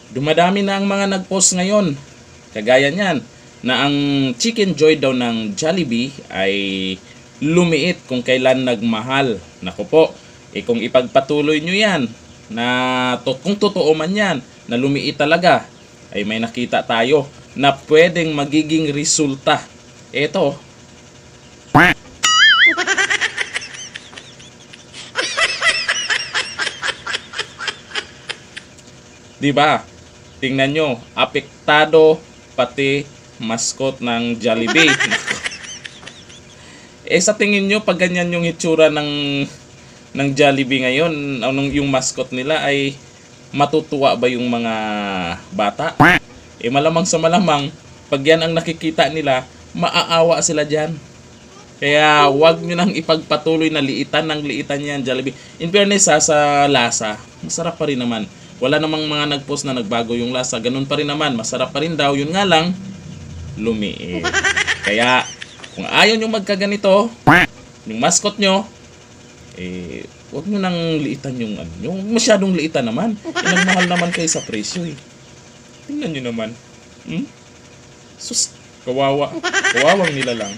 Dumadami na ang mga nag-post ngayon. Kagaya niyan, na ang Chicken Joy daw ng Jollibee ay lumiit kung kailan nagmahal. Naku po, kung ipagpatuloy nyo yan, kung totoo man yan, na lumiit talaga, ay may nakita tayo na pwedeng magiging resulta. Ito. Diba? Tingnan nyo, apektado pati mascot ng Jollibee. Sa tingin nyo, pag ganyan yung itsura ng Jollibee ngayon, yung mascot nila, ay matutuwa ba yung mga bata? Malamang sa malamang, pag yan ang nakikita nila, maaawa sila dyan. Kaya wag nyo nang ipagpatuloy na liitan yan Jollibee. In fairness sa lasa, masarap pa rin naman. Wala namang mga nagpost na nagbago yung lasa. Ganun pa rin naman. Masarap pa rin daw. Yun nga lang, lumiit. Kaya, kung ayaw nyo magkaganito, yung mascot nyo, huwag nyo nang liitan yung masyadong liitan naman. Nagmahal naman kayo sa presyo eh. Tingnan nyo naman. Sus, kawawa. Kawawang nila lang.